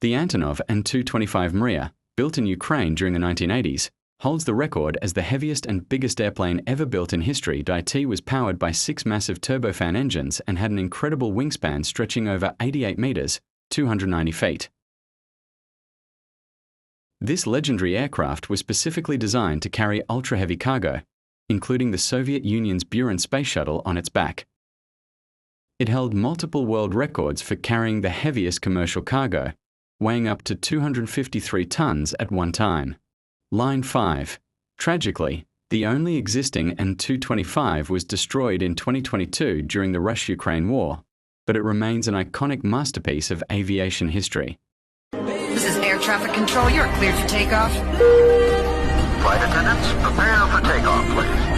The Antonov An-225 Mriya, built in Ukraine during the 1980s, holds the record as the heaviest and biggest airplane ever built in history. It was powered by 6 massive turbofan engines and had an incredible wingspan stretching over 88 meters, 290 feet. This legendary aircraft was specifically designed to carry ultra-heavy cargo, including the Soviet Union's Buran space shuttle on its back. It held multiple world records for carrying the heaviest commercial cargo, weighing up to 253 tons at one time. Line 5. Tragically, the only existing An-225 was destroyed in 2022 during the Russia-Ukraine war, but it remains an iconic masterpiece of aviation history. This is air traffic control. You're cleared for takeoff. Flight attendants, prepare for takeoff, please.